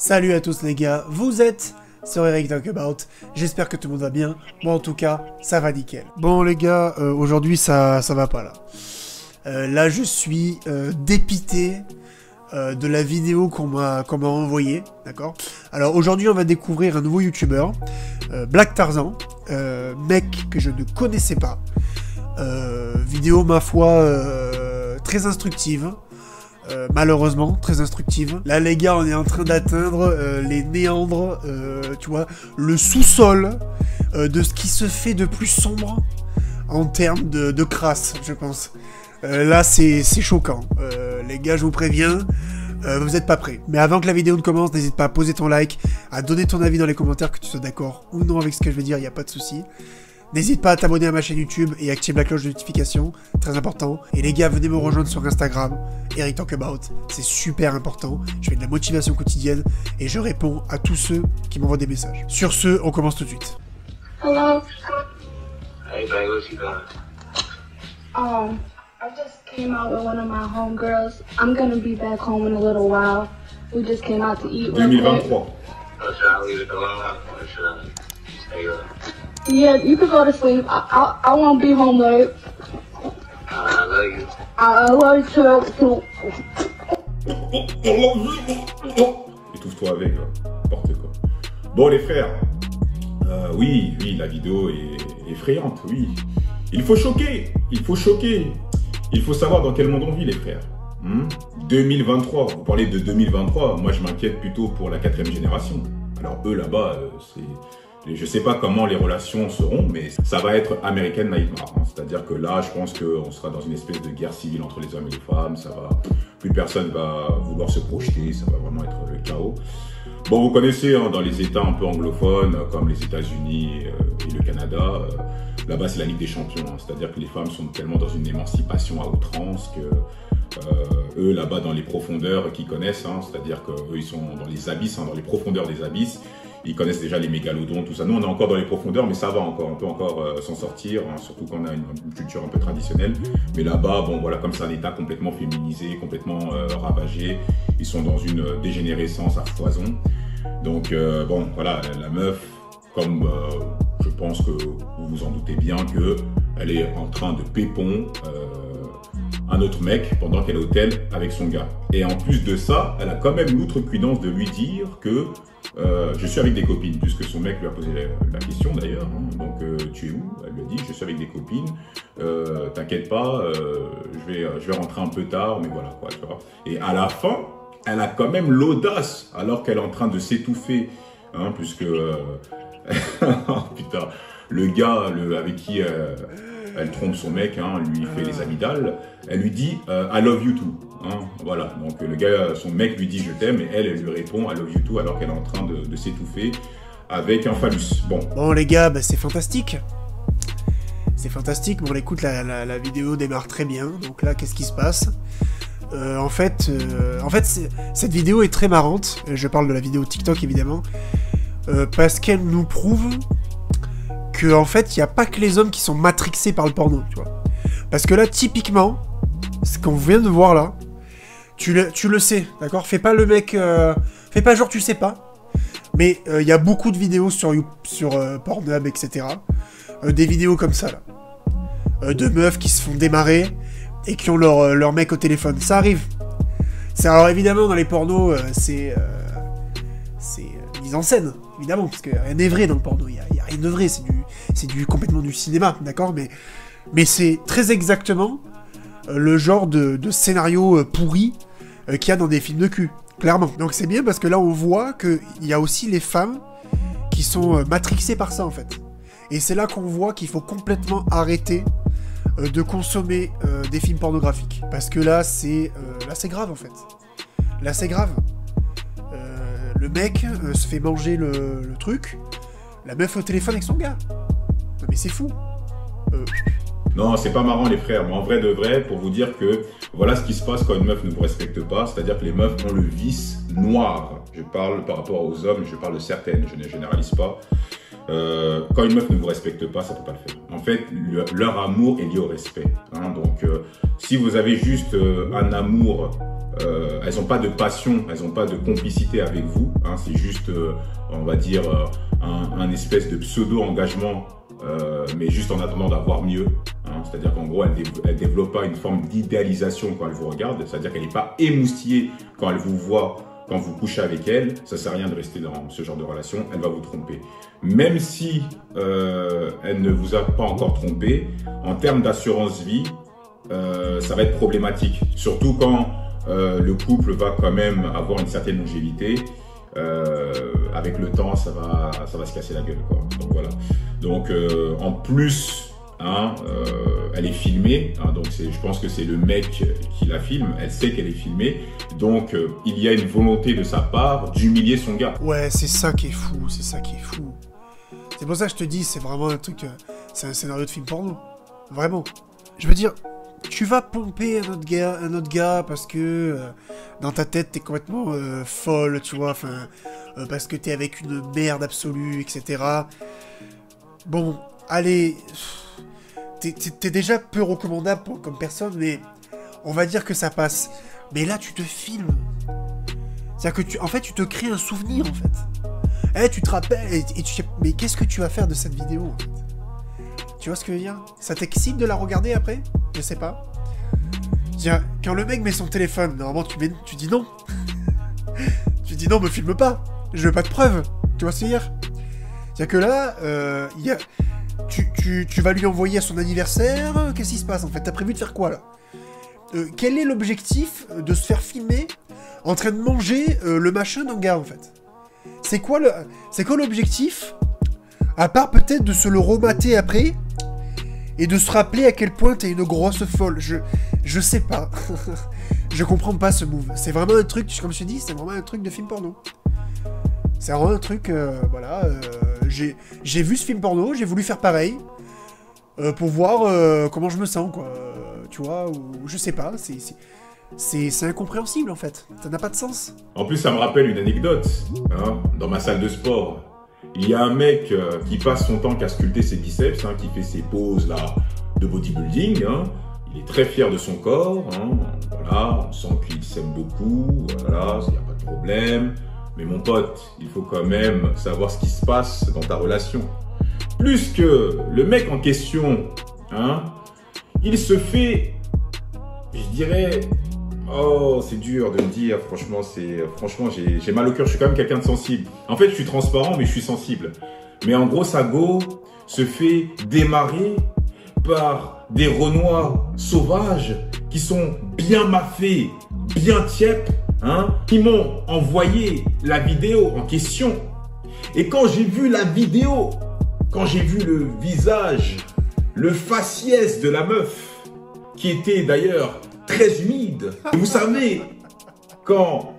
Salut à tous les gars, vous êtes sur Eric Talk About, j'espère que tout le monde va bien, moi en tout cas, ça va nickel. Bon les gars, aujourd'hui ça va pas là. Là je suis dépité de la vidéo qu'on m'a envoyée, d'accord. Alors aujourd'hui on va découvrir un nouveau youtubeur, Black Tarzan, mec que je ne connaissais pas. Vidéo ma foi très instructive. Malheureusement, très instructive. Là les gars, on est en train d'atteindre les méandres, tu vois, le sous-sol de ce qui se fait de plus sombre en termes de crasse, je pense. Là c'est choquant. Les gars, je vous préviens, vous n'êtes pas prêts. Mais avant que la vidéo ne commence, n'hésite pas à poser ton like, à donner ton avis dans les commentaires, que tu sois d'accord ou non avec ce que je vais dire, il n'y a pas de souci. N'hésite pas à t'abonner à ma chaîne YouTube et activer la cloche de notification, très important. Et les gars, venez me rejoindre sur Instagram, Eric Talk About, c'est super important. Je fais de la motivation quotidienne et je réponds à tous ceux qui m'envoient des messages. Sur ce, on commence tout de suite. Hello. Hey, babe, what you doing? I just came out with one of my homegirls. I'm gonna be back home in a little while. We just came out to eat. 2023. Oh, should I leave it alone or should I stay up? Yeah, you can go to sleep. I won't be home late. I love you. I love you too. Étouffe-toi avec, là. N'importe quoi. Bon, les frères. Oui, la vidéo est effrayante, oui. Il faut choquer. Il faut savoir dans quel monde on vit, les frères. 2023, vous parlez de 2023. Moi, je m'inquiète plutôt pour la 4e génération. Alors, eux, là-bas, je sais pas comment les relations seront, mais ça va être American Nightmare. C'est-à-dire que là, je pense qu'on sera dans une espèce de guerre civile entre les hommes et les femmes. Plus personne va vouloir se projeter. Ça va vraiment être le chaos. Bon, vous connaissez dans les États un peu anglophones, comme les États-Unis et le Canada, là-bas c'est la Ligue des Champions. C'est-à-dire que les femmes sont tellement dans une émancipation à outrance que eux là-bas dans les profondeurs qu'ils connaissent, c'est-à-dire qu'eux ils sont dans les abysses, dans les profondeurs des abysses. Ils connaissent déjà les mégalodons, tout ça. Nous, on est encore dans les profondeurs, mais ça va encore. On peut encore s'en sortir, surtout qu'on a une culture un peu traditionnelle. Mais là-bas, bon, voilà, comme c'est un État complètement féminisé, complètement ravagé, ils sont dans une dégénérescence à foison. Donc, bon, voilà, la meuf, comme je pense que vous vous en doutez bien, qu'elle est en train de pépon un autre mec pendant qu'elle est au tel avec son gars. Et en plus de ça, elle a quand même l'outrecuidance de lui dire que je suis avec des copines, puisque son mec lui a posé la question d'ailleurs. Donc tu es où? Elle lui a dit je suis avec des copines. T'inquiète pas, je vais rentrer un peu tard, mais voilà quoi, tu vois. Et à la fin, elle a quand même l'audace, alors qu'elle est en train de s'étouffer, puisque putain, le gars avec qui elle trompe son mec, lui fait les amygdales. Elle lui dit I love you too. Voilà, donc le gars, son mec lui dit je t'aime et elle lui répond I love you too alors qu'elle est en train de s'étouffer avec un phallus. Bon les gars, bah, c'est fantastique. C'est fantastique. Bon écoute, la vidéo démarre très bien. Donc là, qu'est-ce qui se passe? En fait, cette vidéo est très marrante. Je parle de la vidéo TikTok évidemment, parce qu'elle nous prouve que en fait, il n'y a pas que les hommes qui sont matrixés par le porno, tu vois. Parce que là, typiquement, ce qu'on vient de voir là, tu le sais, d'accord? Fais pas le mec, fais pas genre tu sais pas. Mais il y a beaucoup de vidéos sur Pornhub, etc. Des vidéos comme ça là, de meufs qui se font démarrer et qui ont leur mec au téléphone. Ça arrive. Alors évidemment dans les pornos, c'est mise en scène, évidemment, parce que rien n'est vrai dans le porno. Il y a rien de vrai. C'est complètement du cinéma, d'accord? Mais c'est très exactement le genre de scénario pourri qu'il y a dans des films de cul, clairement. Donc c'est bien parce que là on voit qu'il y a aussi les femmes qui sont matrixées par ça en fait. Et c'est là qu'on voit qu'il faut complètement arrêter de consommer des films pornographiques. Parce que là c'est grave en fait. Là c'est grave. Le mec se fait manger le truc, la meuf au téléphone avec son gars. Non mais c'est fou. Non, c'est pas marrant les frères, mais en vrai de vrai, pour vous dire que voilà ce qui se passe quand une meuf ne vous respecte pas, c'est-à-dire que les meufs ont le vice noir Je parle par rapport aux hommes, je parle de certaines, je ne généralise pas. Quand une meuf ne vous respecte pas, ça peut pas le faire. En fait, leur amour est lié au respect. Hein, donc, si vous avez juste un amour, elles n'ont pas de passion, elles n'ont pas de complicité avec vous. Hein, c'est juste, on va dire, un espèce de pseudo-engagement, mais juste en attendant d'avoir mieux. Hein, c'est-à-dire qu'en gros, elle développe pas une forme d'idéalisation quand elle vous regarde. C'est-à-dire qu'elle n'est pas émoustillée quand elle vous voit. Quand vous couchez avec elle, ça sert à rien de rester dans ce genre de relation, elle va vous tromper. Même si elle ne vous a pas encore trompé, en termes d'assurance vie, ça va être problématique. Surtout quand le couple va quand même avoir une certaine longévité. Avec le temps, ça va se casser la gueule, quoi. Donc voilà. Donc en plus, hein, elle est filmée, hein, donc je pense que c'est le mec qui la filme, elle sait qu'elle est filmée, donc il y a une volonté de sa part d'humilier son gars. Ouais, c'est ça qui est fou, c'est ça qui est fou. C'est pour ça que je te dis, c'est vraiment un truc, c'est un scénario de film porno, vraiment. Je veux dire, tu vas pomper un autre gars parce que dans ta tête t'es complètement folle, tu vois, enfin, parce que t'es avec une merde absolue, etc. Bon, allez... T'es déjà peu recommandable comme personne, mais on va dire que ça passe. Mais là, tu te filmes. C'est-à-dire que en fait, tu te crées un souvenir, en fait. Tu te rappelles, mais qu'est-ce que tu vas faire de cette vidéo, en fait? Tu vois ce que je veux dire? Ça t'excite de la regarder après? Je sais pas. Tiens, quand le mec met son téléphone, normalement, tu dis non. Tu dis non, me filme pas. Je veux pas de preuves. Tu vois ce que je veux dire? C'est-à-dire que là, il y a... Tu vas lui envoyer à son anniversaire, qu'est-ce qui se passe en fait? T'as prévu de faire quoi là? Quel est l'objectif de se faire filmer en train de manger le machin d'un gars en fait? C'est quoi l'objectif? À part peut-être de se le remater après et de se rappeler à quel point t'es une grosse folle. Je sais pas. Je comprends pas ce move. C'est vraiment un truc, comme je te dis, c'est vraiment un truc de film porno. C'est vraiment un truc, voilà, j'ai vu ce film porno, j'ai voulu faire pareil, pour voir comment je me sens, quoi, tu vois, ou je sais pas, c'est incompréhensible, en fait, ça n'a pas de sens. En plus, ça me rappelle une anecdote, hein, dans ma salle de sport. Il y a un mec qui passe son temps qu'à sculpter ses biceps, hein, qui fait ses poses, là, de bodybuilding, hein. Il est très fier de son corps, hein, voilà, on sent qu'il s'aime beaucoup, voilà, il n'y a pas de problème. Mais mon pote, il faut quand même savoir ce qui se passe dans ta relation. Plus que le mec en question, hein, il se fait, je dirais, oh, c'est dur de me dire, franchement, j'ai mal au cœur, je suis quand même quelqu'un de sensible. En fait, je suis transparent, mais je suis sensible. Mais en gros, sa go se fait démarrer par des Renois sauvages qui sont bien maffés, bien tièpes, hein, qui m'ont envoyé la vidéo en question. Et quand j'ai vu la vidéo, quand j'ai vu le visage, le faciès de la meuf, qui était d'ailleurs très humide, et vous savez, quand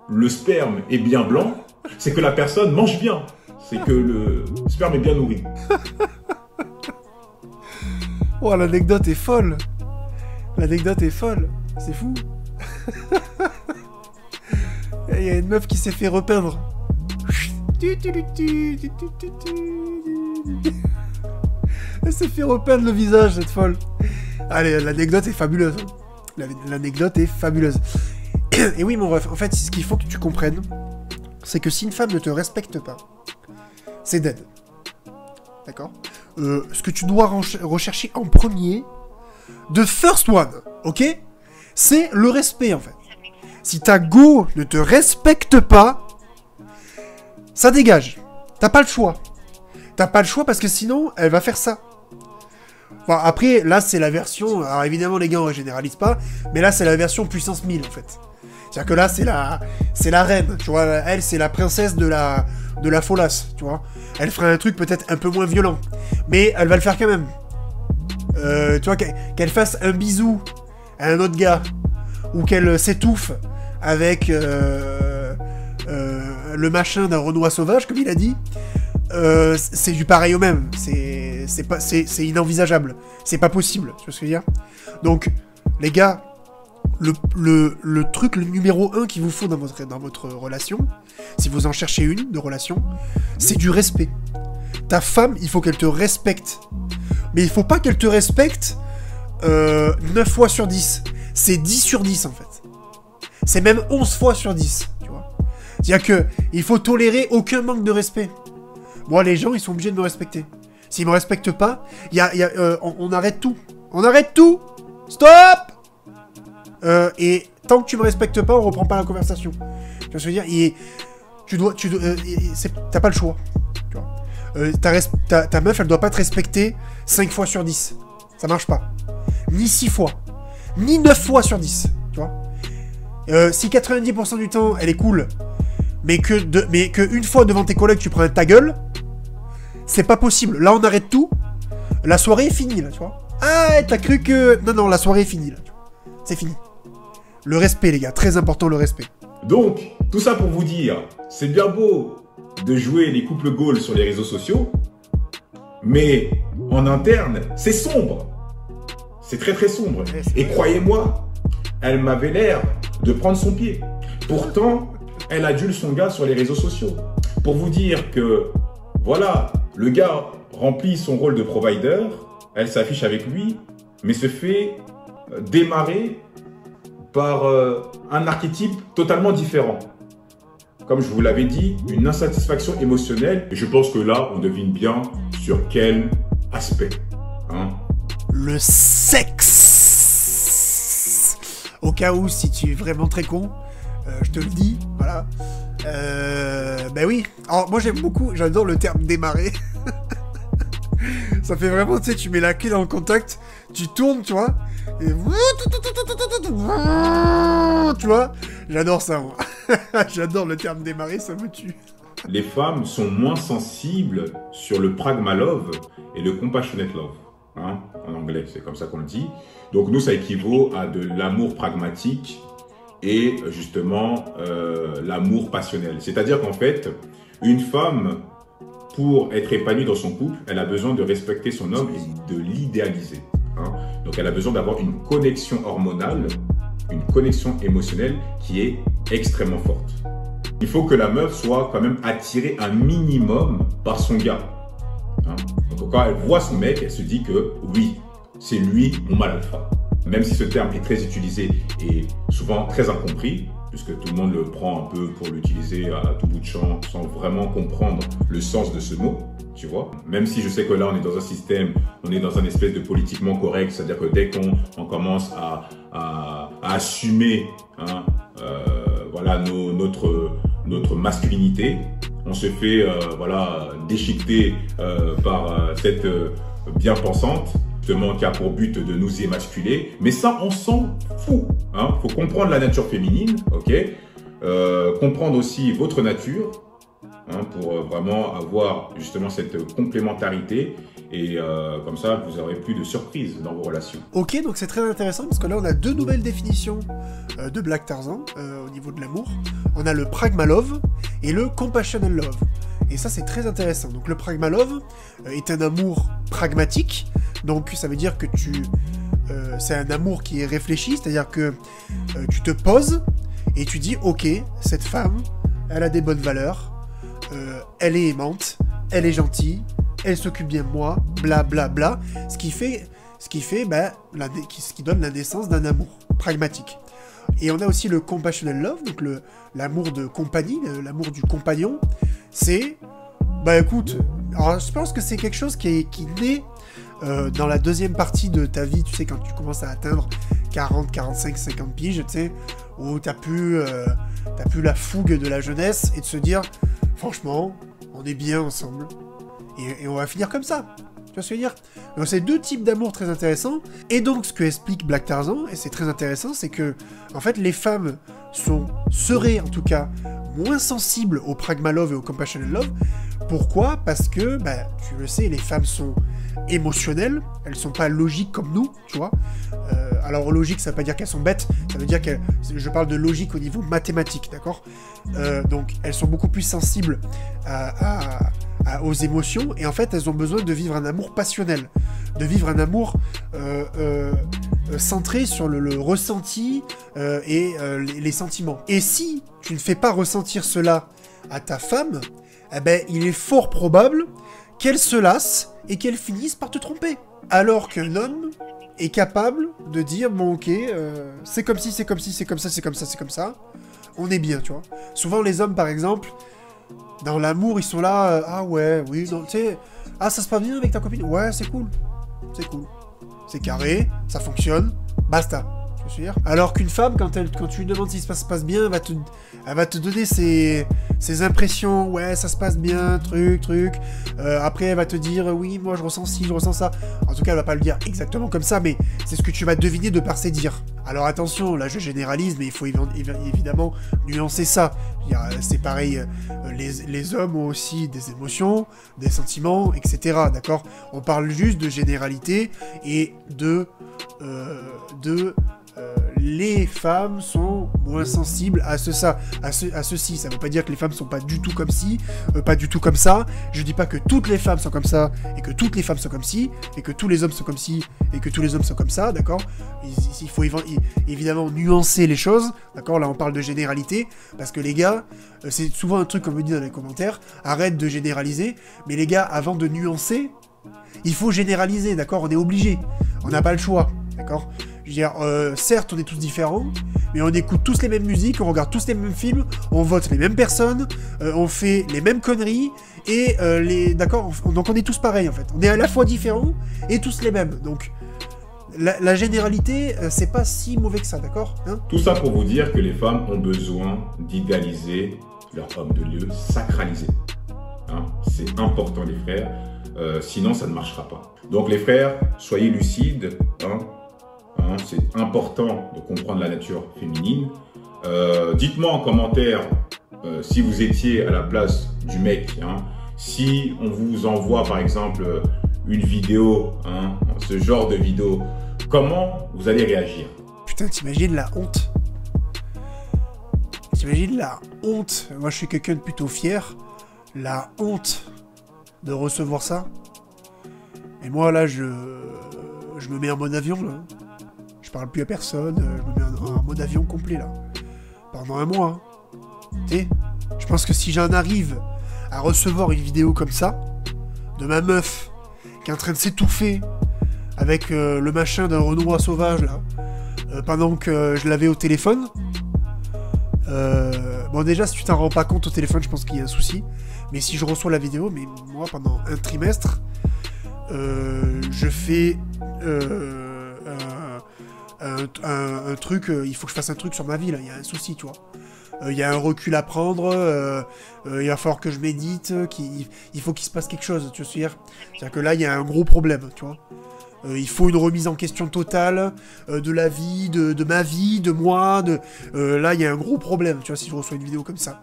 le sperme est bien blanc, c'est que la personne mange bien. C'est que le sperme est bien nourri. Oh, l'anecdote est folle. L'anecdote est folle. C'est fou. Il y a une meuf qui s'est fait repeindre. Elle s'est fait repeindre le visage, cette folle. Allez, l'anecdote est fabuleuse. L'anecdote est fabuleuse. Et oui, mon ref, en fait, ce qu'il faut que tu comprennes, c'est que si une femme ne te respecte pas, c'est dead. D'accord? Ce que tu dois rechercher en premier, the first one, ok? C'est le respect, en fait. Si ta go ne te respecte pas, ça dégage. T'as pas le choix. T'as pas le choix parce que sinon, elle va faire ça. Bon, après, là, c'est la version... Alors, évidemment, les gars, on généralise pas, mais là, c'est la version puissance 1000, en fait. C'est-à-dire que là, c'est la reine, tu vois. Elle, c'est la princesse de la folasse, tu vois. Elle ferait un truc peut-être un peu moins violent. Mais elle va le faire quand même. Tu vois, qu'elle fasse un bisou à un autre gars, ou qu'elle s'étouffe avec le machin d'un Renoir sauvage, comme il a dit, c'est du pareil au même. C'est inenvisageable. C'est pas possible, tu vois ce que je veux dire? Donc, les gars, le truc, le numéro 1 qu'il vous faut dans votre relation, si vous en cherchez une de relation, c'est du respect. Ta femme, il faut qu'elle te respecte. Mais il faut pas qu'elle te respecte 9 fois sur 10. C'est 10 sur 10 en fait. C'est même 11 fois sur 10, tu vois. C'est-à-dire que il faut tolérer aucun manque de respect. Moi, les gens, ils sont obligés de me respecter. S'ils me respectent pas, on arrête tout. On arrête tout. Stop. Et tant que tu me respectes pas, on reprend pas la conversation. Tu vois ce que je veux dire, t'as pas le choix. Tu vois. Ta meuf, elle doit pas te respecter 5 fois sur 10. Ça marche pas. Ni 6 fois. Ni 9 fois sur 10. Tu vois. Si 90% du temps, elle est cool, mais que une fois devant tes collègues, tu prends ta gueule, c'est pas possible. Là, on arrête tout. La soirée est finie, là, tu vois. Ah, t'as cru que... Non, la soirée est finie, là. C'est fini. Le respect, les gars. Très important, le respect. Donc, tout ça pour vous dire, c'est bien beau de jouer les couples Gaules sur les réseaux sociaux, mais en interne, c'est sombre. C'est très très sombre. Ouais, et croyez-moi, elle m'avait l'air de prendre son pied. Pourtant, elle adule son gars sur les réseaux sociaux. Pour vous dire que, voilà, le gars remplit son rôle de provider, elle s'affiche avec lui, mais se fait démarrer par un archétype totalement différent. Comme je vous l'avais dit, une insatisfaction émotionnelle. Et je pense que là, on devine bien sur quel aspect. Hein? Le sexe. Au cas où, si tu es vraiment très con, je te le dis, voilà. Ben oui. Alors, moi, j'aime beaucoup, j'adore le terme démarrer. Ça fait vraiment, tu sais, tu mets la clé dans le contact, tu tournes, tu vois, et... Tu vois, j'adore ça, moi. J'adore le terme démarrer, ça me tue. Les femmes sont moins sensibles sur le pragma love et le compassionate love. Hein, en anglais, c'est comme ça qu'on le dit. Donc nous, ça équivaut à de l'amour pragmatique et justement l'amour passionnel. C'est-à-dire qu'en fait, une femme, pour être épanouie dans son couple, elle a besoin de respecter son homme et de l'idéaliser. Hein. Donc elle a besoin d'avoir une connexion hormonale, une connexion émotionnelle qui est extrêmement forte. Il faut que la meuf soit quand même attirée un minimum par son gars. Hein. Donc quand elle voit son mec, elle se dit que oui, c'est lui mon mâle alpha. Même si ce terme est très utilisé et souvent très incompris, puisque tout le monde le prend un peu pour l'utiliser à tout bout de champ sans vraiment comprendre le sens de ce mot, tu vois. Même si je sais que là, on est dans un système, on est dans un espèce de politiquement correct, c'est-à-dire que dès qu'on commence à assumer hein, voilà, notre masculinité, on se fait voilà, déchiqueter par cette bien-pensante, qui a pour but de nous émasculer, mais ça on s'en fout. Hein. Faut comprendre la nature féminine, ok, comprendre aussi votre nature, hein, pour vraiment avoir justement cette complémentarité et comme ça vous aurez plus de surprises dans vos relations. Ok, donc c'est très intéressant parce que là on a deux nouvelles définitions de Black Tarzan au niveau de l'amour. On a le pragma love et le compassionate love. Et ça, c'est très intéressant. Donc, le pragma love est un amour pragmatique. Donc, ça veut dire que c'est un amour qui est réfléchi. C'est-à-dire que tu te poses et tu dis, ok, cette femme, elle a des bonnes valeurs. Elle est aimante. Elle est gentille. Elle s'occupe bien de moi. Bla, bla, bla. Ce qui donne la naissance d'un amour pragmatique. Et on a aussi le compassionate love, donc l'amour de compagnie, l'amour du compagnon. C'est, bah écoute, alors je pense que c'est quelque chose qui naît dans la deuxième partie de ta vie, tu sais, quand tu commences à atteindre 40, 45, 50 piges, tu sais, où t'as plus la fougue de la jeunesse et de se dire, franchement, on est bien ensemble et on va finir comme ça. Tu vois ce que je veux dire? Donc c'est deux types d'amour très intéressants. Et donc ce que explique Black Tarzan, et c'est très intéressant, c'est que en fait les femmes seraient en tout cas moins sensibles au pragma love et au compassionate love. Pourquoi? Parce que, bah, tu le sais, les femmes sont émotionnelles, elles sont pas logiques comme nous, tu vois. Alors logique, ça veut pas dire qu'elles sont bêtes, ça veut dire je parle de logique au niveau mathématique, d'accord? Donc elles sont beaucoup plus sensibles aux émotions, et en fait elles ont besoin de vivre un amour passionnel, de vivre un amour centré sur le ressenti et les sentiments. Et si tu ne fais pas ressentir cela à ta femme, eh ben, il est fort probable qu'elle se lasse et qu'elle finisse par te tromper. Alors qu'un homme est capable de dire, bon ok, c'est comme si, c'est comme si, c'est comme ça, c'est comme ça, c'est comme ça, on est bien, tu vois. Souvent les hommes, par exemple, dans l'amour, ils sont là, ah ouais, oui, non, tu sais, ah ça se passe bien avec ta copine, ouais, c'est cool, c'est carré, ça fonctionne, basta. Je veux dire. Alors qu'une femme, quand tu lui demandes si ça se passe bien, elle va te donner ses impressions, ouais, ça se passe bien, truc. Après, elle va te dire, oui, moi je ressens ci, je ressens ça. En tout cas, elle va pas le dire exactement comme ça, mais c'est ce que tu vas deviner de par ses dires. Alors attention, là je généralise, mais il faut évidemment nuancer ça. C'est pareil, les hommes ont aussi des émotions, des sentiments, etc. D'accord ? On parle juste de généralité et les femmes sont moins sensibles à ceci. Ça veut pas dire que les femmes sont pas du tout comme ci, pas du tout comme ça. Je dis pas que toutes les femmes sont comme ça, et que toutes les femmes sont comme ci, et que tous les hommes sont comme ci, et que tous les hommes sont comme ça, d'accord ? Il faut évidemment nuancer les choses, d'accord ? Là on parle de généralité, parce que les gars, c'est souvent un truc qu'on me dit dans les commentaires, arrête de généraliser, mais les gars, avant de nuancer, il faut généraliser, d'accord ? On est obligé, on n'a pas le choix, d'accord ? Je veux dire, certes, on est tous différents, mais on écoute tous les mêmes musiques, on regarde tous les mêmes films, on vote les mêmes personnes, on fait les mêmes conneries, et d'accord, donc on est tous pareils, en fait. On est à la fois différents et tous les mêmes. Donc, la généralité, c'est pas si mauvais que ça, d'accord, hein ? Tout ça pour vous dire que les femmes ont besoin d'idéaliser leur homme, de le sacraliser. Hein ? C'est important, les frères, sinon ça ne marchera pas. Donc, les frères, soyez lucides, hein ? C'est important de comprendre la nature féminine. Dites-moi en commentaire si vous étiez à la place du mec. Hein, si on vous envoie par exemple une vidéo, hein, ce genre de vidéo, comment vous allez réagir? Putain, t'imagines la honte? T'imagines la honte? Moi je suis quelqu'un de plutôt fier. La honte de recevoir ça. Et moi là je me mets en mode avion là. Je parle plus à personne, je me mets en mode avion complet là. Pendant un mois. Hein. Tu sais, je pense que si j'en arrive à recevoir une vidéo comme ça, de ma meuf qui est en train de s'étouffer avec le machin d'un Renoir sauvage là, pendant que je l'avais au téléphone. Bon déjà si tu t'en rends pas compte au téléphone, je pense qu'il y a un souci. Mais si je reçois la vidéo, mais moi pendant un trimestre, je fais un truc, il faut que je fasse un truc sur ma vie là, il y a un souci, tu vois. Il y a un recul à prendre, il va falloir que je médite, il faut qu'il se passe quelque chose, tu vois. C'est-à-dire que là, il y a un gros problème, tu vois. Il faut une remise en question totale de la vie, de ma vie, de moi, là, il y a un gros problème, tu vois, si je reçois une vidéo comme ça.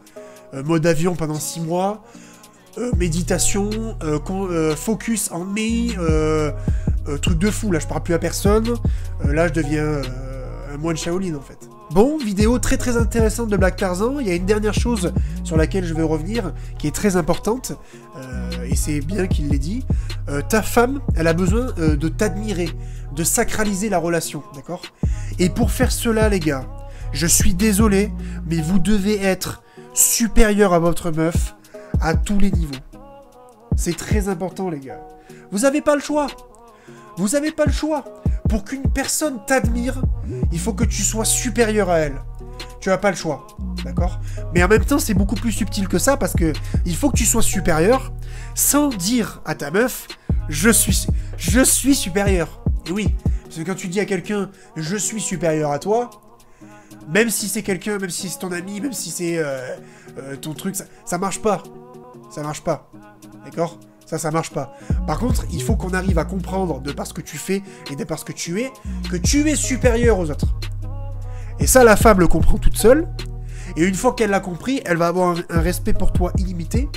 Mode avion pendant 6 mois, méditation, focus en me, truc de fou, là, je parle plus à personne, là, je deviens un moine Shaolin, en fait. Bon, vidéo très très intéressante de Black Tarzan. Il y a une dernière chose sur laquelle je vais revenir, qui est très importante, et c'est bien qu'il l'ait dit. Ta femme, elle a besoin de t'admirer, de sacraliser la relation, d'accord? Et pour faire cela, les gars, je suis désolé, mais vous devez être supérieur à votre meuf à tous les niveaux. C'est très important, les gars. Vous n'avez pas le choix. Vous n'avez pas le choix. Pour qu'une personne t'admire, il faut que tu sois supérieur à elle. Tu n'as pas le choix, d'accord? Mais en même temps, c'est beaucoup plus subtil que ça, parce que il faut que tu sois supérieur sans dire à ta meuf « je suis supérieur ». Et oui, parce que quand tu dis à quelqu'un « je suis supérieur à toi », même si c'est quelqu'un, même si c'est ton ami, même si c'est ton truc, ça marche pas. Ça marche pas, d'accord? Ça marche pas. Par contre, il faut qu'on arrive à comprendre, de par ce que tu fais et de par ce que tu es supérieur aux autres. Et ça, la femme le comprend toute seule. Et une fois qu'elle l'a compris, elle va avoir un respect pour toi illimité,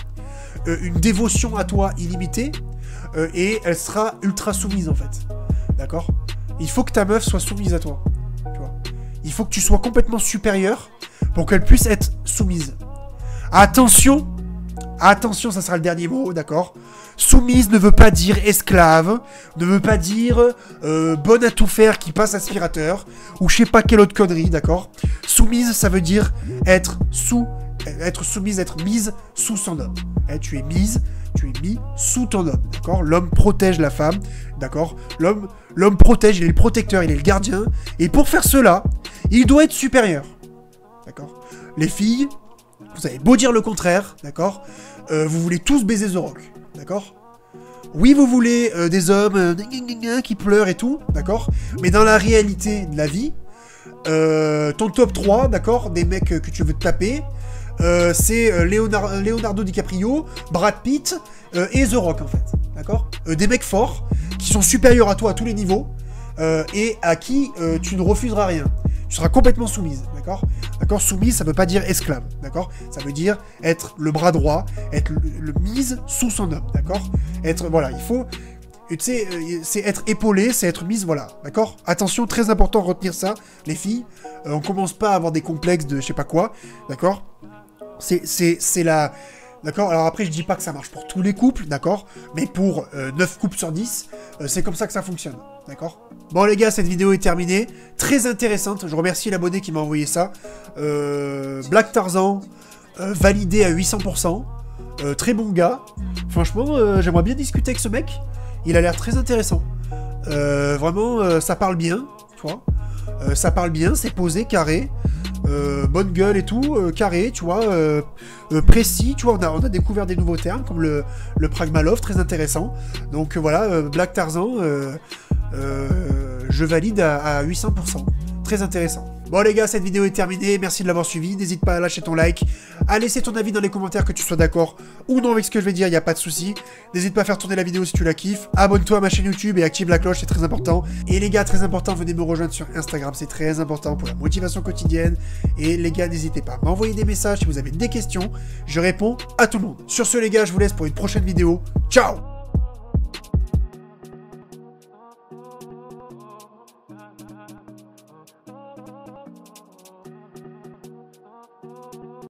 une dévotion à toi illimitée, et elle sera ultra soumise, en fait. D'accord? Il faut que ta meuf soit soumise à toi. Tu vois? Il faut que tu sois complètement supérieur pour qu'elle puisse être soumise. Attention Attention, ça sera le dernier mot, d'accord? Soumise ne veut pas dire esclave, ne veut pas dire bonne à tout faire qui passe aspirateur, ou je sais pas quelle autre connerie, d'accord? Soumise, ça veut dire être soumise, être mise sous son homme. Tu es mis sous ton homme, d'accord? L'homme protège la femme, d'accord? L'homme protège, il est le protecteur, il est le gardien, et pour faire cela, il doit être supérieur, d'accord? Les filles, vous avez beau dire le contraire, d'accord? Vous voulez tous baiser The Rock, d'accord? Oui, vous voulez des hommes qui pleurent et tout, d'accord? Mais dans la réalité de la vie, ton top 3, d'accord, des mecs que tu veux te taper, c'est Leonardo DiCaprio, Brad Pitt et The Rock, en fait, d'accord? Des mecs forts, qui sont supérieurs à toi à tous les niveaux, et à qui tu ne refuseras rien. Tu seras complètement soumise, d'accord? D'accord? Soumise, ça veut pas dire esclave, d'accord? Ça veut dire être le bras droit, être le mise sous son homme, d'accord? Être, voilà, il faut... Tu sais, c'est être épaulé, c'est être mise, voilà, d'accord? Attention, très important, retenir ça, les filles. On commence pas à avoir des complexes de je sais pas quoi, d'accord? C'est la... D'accord? Alors après, je dis pas que ça marche pour tous les couples, d'accord? Mais pour 9 couples sur 10, c'est comme ça que ça fonctionne, d'accord? Bon les gars, cette vidéo est terminée. Très intéressante, je remercie l'abonné qui m'a envoyé ça. Black Tarzan, validé à 800%. Très bon gars. Franchement, j'aimerais bien discuter avec ce mec. Il a l'air très intéressant. Vraiment, ça parle bien, tu vois. Ça parle bien, c'est posé, carré. Bonne gueule et tout, carré, tu vois, précis, tu vois, on a découvert des nouveaux termes, comme le Pragmalov, très intéressant. Donc voilà, Black Tarzan, je valide à 800%. Très intéressant. Bon les gars, cette vidéo est terminée, merci de l'avoir suivi, n'hésite pas à lâcher ton like, à laisser ton avis dans les commentaires, que tu sois d'accord ou non avec ce que je vais dire, il n'y a pas de souci. N'hésite pas à faire tourner la vidéo si tu la kiffes, abonne-toi à ma chaîne YouTube et active la cloche, c'est très important. Et les gars, très important, venez me rejoindre sur Instagram, c'est très important pour la motivation quotidienne. Et les gars, n'hésitez pas à m'envoyer des messages si vous avez des questions, je réponds à tout le monde. Sur ce les gars, je vous laisse pour une prochaine vidéo, ciao!